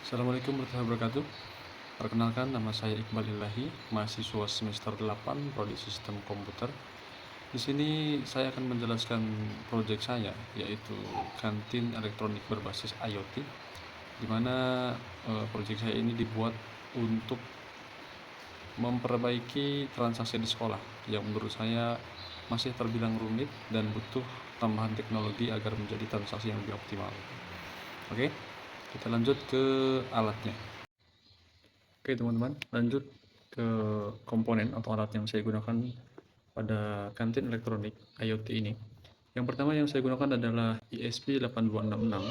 Assalamualaikum warahmatullahi wabarakatuh. Perkenalkan, nama saya Iqbal Ilahi, mahasiswa semester 8 Prodi Sistem Komputer. Di sini saya akan menjelaskan proyek saya, yaitu kantin elektronik berbasis IoT, di mana proyek saya ini dibuat untuk memperbaiki transaksi di sekolah yang menurut saya masih terbilang rumit dan butuh tambahan teknologi agar menjadi transaksi yang lebih optimal. Oke, kita lanjut ke alatnya. Oke teman-teman, lanjut ke komponen atau alat yang saya gunakan pada kantin elektronik IoT ini. Yang pertama yang saya gunakan adalah ESP8266,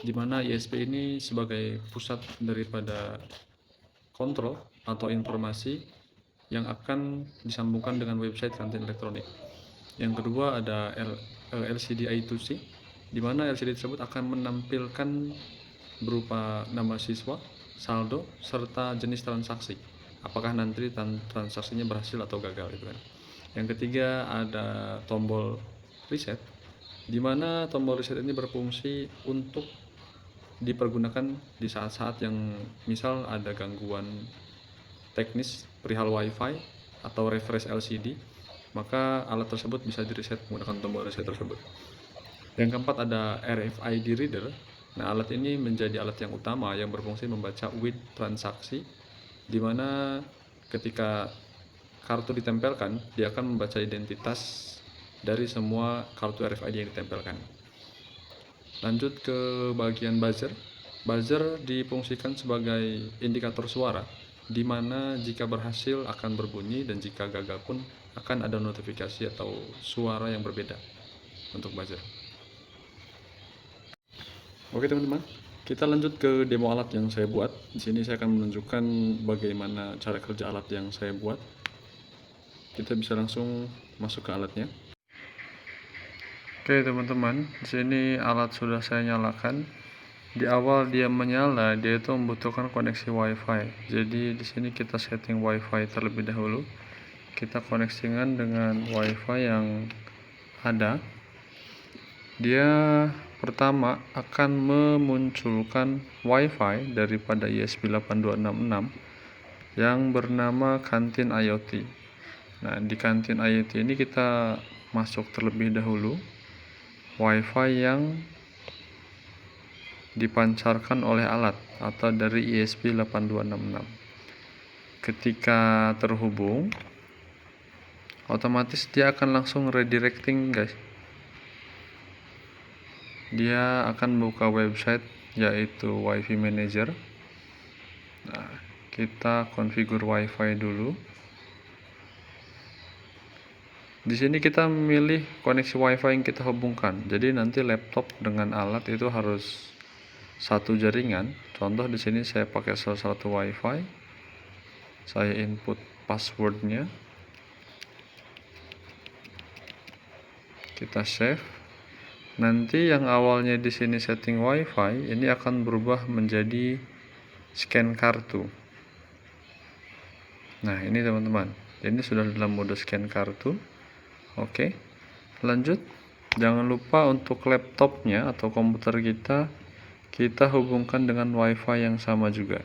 di mana ESP ini sebagai pusat daripada kontrol atau informasi yang akan disambungkan dengan website kantin elektronik. Yang kedua ada LCD I2C, di mana LCD tersebut akan menampilkan berupa nama siswa, saldo, serta jenis transaksi. Apakah nanti transaksinya berhasil atau gagal gitu kan. Yang ketiga ada tombol reset, di mana tombol reset ini berfungsi untuk dipergunakan di saat-saat yang misal ada gangguan teknis perihal WiFi atau refresh LCD, maka alat tersebut bisa di-reset menggunakan tombol reset tersebut. Yang keempat ada RFID reader. Nah, alat ini menjadi alat yang utama yang berfungsi membaca WID transaksi, di mana ketika kartu ditempelkan, dia akan membaca identitas dari semua kartu RFID yang ditempelkan. Lanjut ke bagian buzzer. Buzzer difungsikan sebagai indikator suara, di mana jika berhasil akan berbunyi dan jika gagal pun akan ada notifikasi atau suara yang berbeda untuk buzzer. Oke teman-teman, kita lanjut ke demo alat yang saya buat. Di sini saya akan menunjukkan bagaimana cara kerja alat yang saya buat. Kita bisa langsung masuk ke alatnya. Oke teman-teman, di sini alat sudah saya nyalakan. Di awal dia menyala, dia itu membutuhkan koneksi WiFi. Jadi di sini kita setting WiFi terlebih dahulu. Kita koneksikan dengan WiFi yang ada. Dia pertama akan memunculkan WiFi daripada ESP8266 yang bernama kantin IoT. Nah, di kantin IoT ini kita masuk terlebih dahulu WiFi yang dipancarkan oleh alat atau dari ESP8266. Ketika terhubung, otomatis dia akan langsung redirecting, guys. Dia akan buka website yaitu WiFi Manager. Nah, kita configure WiFi dulu. Di sini kita memilih koneksi WiFi yang kita hubungkan. Jadi nanti laptop dengan alat itu harus satu jaringan. Contoh di sini saya pakai salah satu WiFi. Saya input passwordnya. Kita save. Nanti yang awalnya di sini setting WiFi ini akan berubah menjadi scan kartu. Nah, ini teman-teman. Ini sudah dalam mode scan kartu. Oke. Lanjut. Jangan lupa untuk laptopnya atau komputer kita hubungkan dengan WiFi yang sama juga.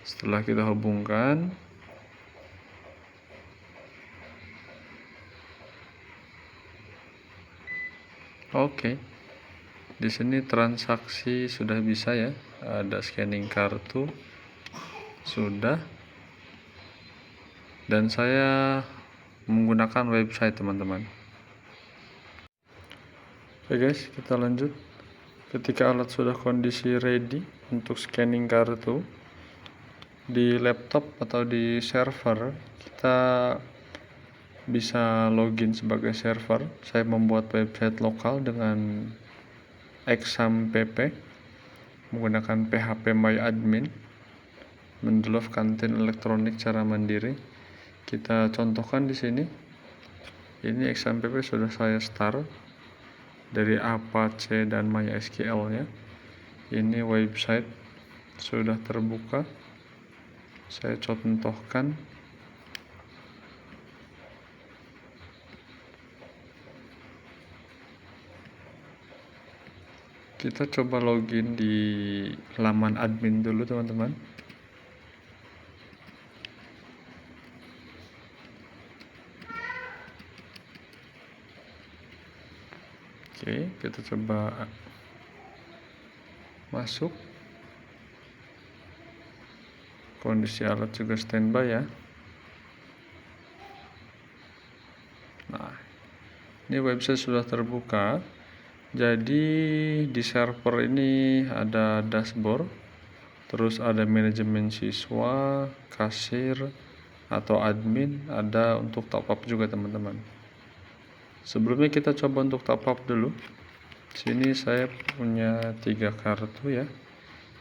Setelah kita hubungkan, oke. Di sini transaksi sudah bisa ya. Ada scanning kartu. Sudah. Dan saya menggunakan website, teman-teman. Oke guys, kita lanjut. Ketika alat sudah kondisi ready untuk scanning kartu di laptop atau di server, kita bisa login sebagai server. Saya membuat website lokal dengan exampp menggunakan phpMyAdmin, mendevelop kantin elektronik secara mandiri. Kita contohkan di sini. Ini exampp sudah saya start dari Apache dan MySQL-nya. Ini website sudah terbuka. Saya contohkan. Kita coba login di laman admin dulu teman-teman. Oke, kita coba masuk. Kondisi alat juga standby ya. Nah, ini website sudah terbuka. Jadi di server ini ada dashboard, terus ada manajemen siswa, kasir atau admin, ada untuk top up juga teman-teman. Sebelumnya kita coba untuk top up dulu. Sini saya punya 3 kartu ya.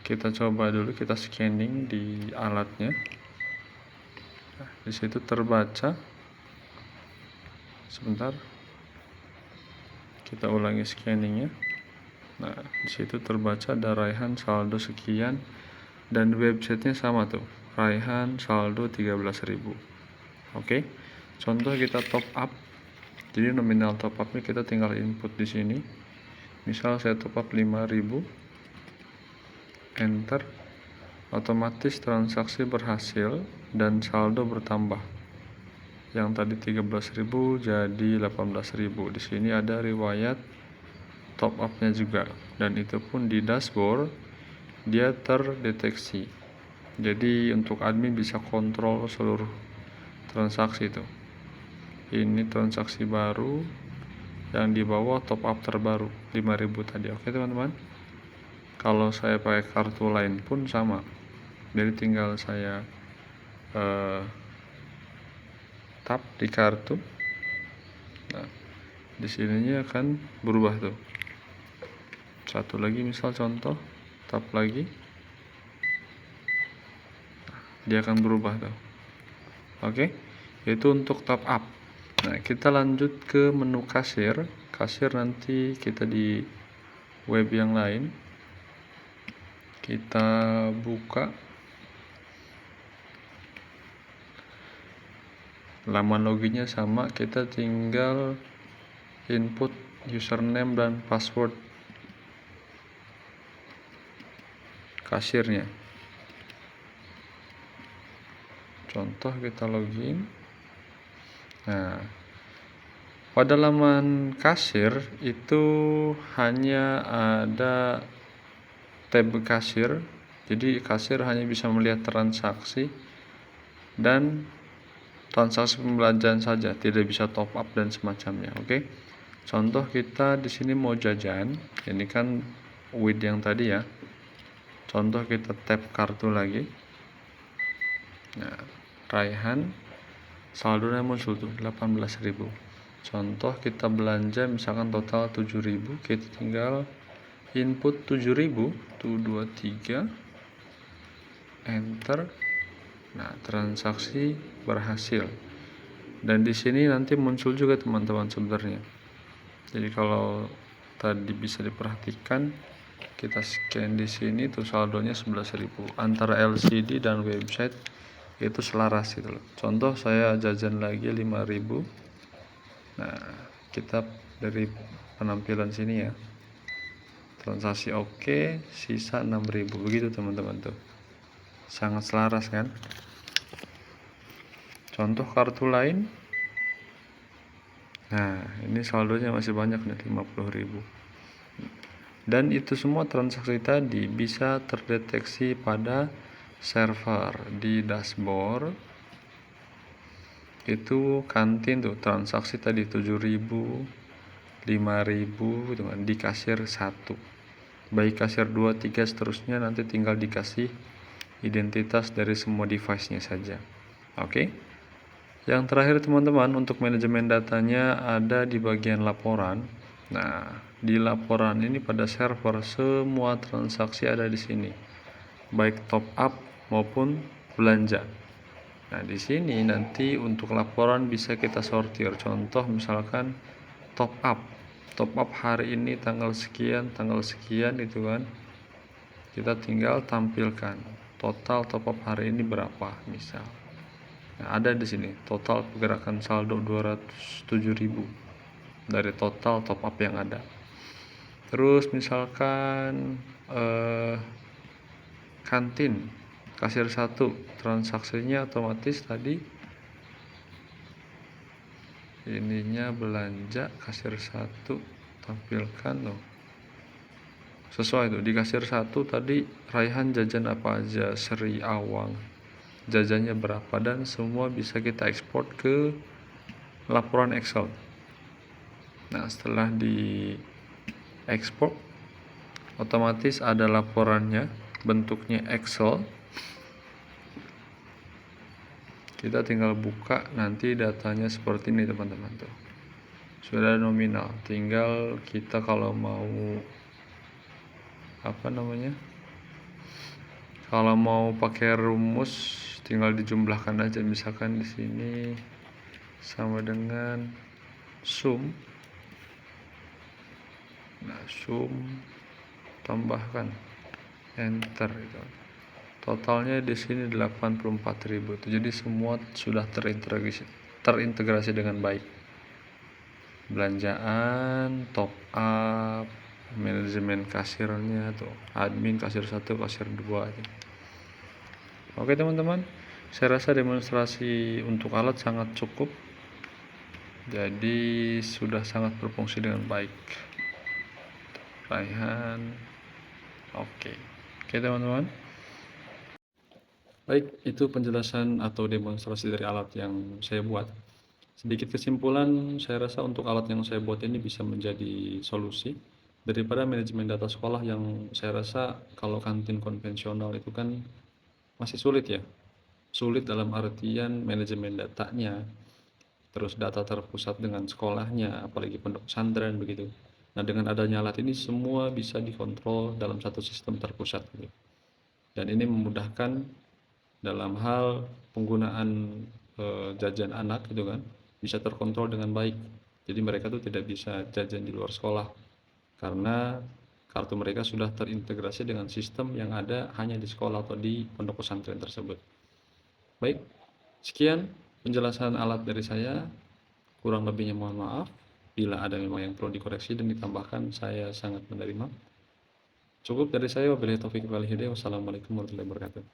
Kita coba dulu, kita scanning di alatnya. Nah, di situ terbaca. Sebentar. Kita ulangi scanningnya. Nah, di situ terbaca ada Raihan saldo sekian dan websitenya sama tuh. Raihan saldo 13.000. Oke. Contoh kita top up. Jadi nominal top upnya kita tinggal input di sini. Misal saya top up 5.000. Enter. Otomatis transaksi berhasil dan saldo bertambah. Yang tadi 13.000 jadi 18.000. Di sini ada riwayat top up-nya juga, dan itu pun di dashboard dia terdeteksi. Jadi untuk admin bisa kontrol seluruh transaksi itu. Ini transaksi baru yang di bawah top up terbaru 5.000 tadi. Oke teman-teman. Kalau saya pakai kartu lain pun sama. Jadi tinggal saya tap di kartu. Nah, di sininya akan berubah tuh. Satu lagi misal contoh, tap lagi. Dia akan berubah tuh. Oke. Itu untuk top up. Nah, kita lanjut ke menu kasir. Kasir nanti kita di web yang lain. Kita buka laman loginnya sama, kita tinggal input username dan password kasirnya. Contoh kita login. Nah, pada laman kasir itu hanya ada tab kasir. Jadi kasir hanya bisa melihat transaksi dan transaksi pembelanjaan saja, tidak bisa top up dan semacamnya. Oke. Contoh kita di sini mau jajan, ini kan with yang tadi ya. Contoh kita tap kartu lagi. Nah, Raihan saldonya muncul tuh 18.000. Contoh kita belanja misalkan total 7.000, kita tinggal input 7.000 tuh 23, enter. Nah, transaksi berhasil. Dan di sini nanti muncul juga teman-teman sebenarnya. Jadi kalau tadi bisa diperhatikan, kita scan di sini tuh saldonya 11.000. Antara LCD dan website itu selaras gitu loh. Contoh saya jajan lagi 5.000. Nah, kita dari penampilan sini ya. Transaksi oke, sisa 6.000. Begitu teman-teman tuh. Sangat selaras kan? Contoh kartu lain. Nah, ini saldonya masih banyak nih, 50.000. Dan itu semua transaksi tadi bisa terdeteksi pada server di dashboard. Itu kantin tuh, transaksi tadi 7.000, 5.000 dengan di kasir 1. Baik kasir 2, 3 seterusnya nanti tinggal dikasih identitas dari semua device-nya saja. Oke. Yang terakhir teman-teman, untuk manajemen datanya ada di bagian laporan. Nah, di laporan ini pada server semua transaksi ada di sini, baik top up maupun belanja. Nah, di sini nanti untuk laporan bisa kita sortir. Contoh misalkan top up hari ini tanggal sekian itu kan. Kita tinggal tampilkan total top up hari ini berapa misal. Nah, ada di sini total pergerakan saldo 207.000 dari total top up yang ada. Terus misalkan kantin, kasir 1, transaksinya otomatis tadi ininya belanja kasir 1 tampilkan loh. Sesuai tuh di kasir 1 tadi Raihan jajan apa aja, Seri Awang jajannya berapa, dan semua bisa kita ekspor ke laporan Excel. Nah, setelah di ekspor otomatis ada laporannya bentuknya Excel. Kita tinggal buka, nanti datanya seperti ini teman-teman tuh. Sudah nominal, tinggal kita kalau mau kalau mau pakai rumus tinggal dijumlahkan aja. Misalkan di sini sama dengan sum. Nah, sum tambahkan enter itu. Totalnya di sini 84.000. Jadi semua sudah terintegrasi dengan baik. Belanjaan, top up, manajemen kasirnya tuh, admin kasir 1, kasir 2 aja. Oke teman-teman, saya rasa demonstrasi untuk alat sangat cukup, jadi sudah sangat berfungsi dengan baik. Raihan, oke teman-teman. Baik, itu penjelasan atau demonstrasi dari alat yang saya buat. Sedikit kesimpulan, saya rasa untuk alat yang saya buat ini bisa menjadi solusi daripada manajemen data sekolah yang saya rasa kalau kantin konvensional itu kan masih sulit ya. Sulit dalam artian manajemen datanya, terus data terpusat dengan sekolahnya, apalagi pondok pesantren begitu. Nah, dengan adanya alat ini semua bisa dikontrol dalam satu sistem terpusat gitu. Dan ini memudahkan dalam hal penggunaan jajan anak gitu kan, bisa terkontrol dengan baik. Jadi mereka tuh tidak bisa jajan di luar sekolah karena kartu mereka sudah terintegrasi dengan sistem yang ada hanya di sekolah atau di pondok pesantren tersebut. Baik, sekian penjelasan alat dari saya. Kurang lebihnya mohon maaf. Bila ada memang yang perlu dikoreksi dan ditambahkan, saya sangat menerima. Cukup dari saya. Wabillahi taufiq wal hidayah. Wassalamualaikum warahmatullahi wabarakatuh.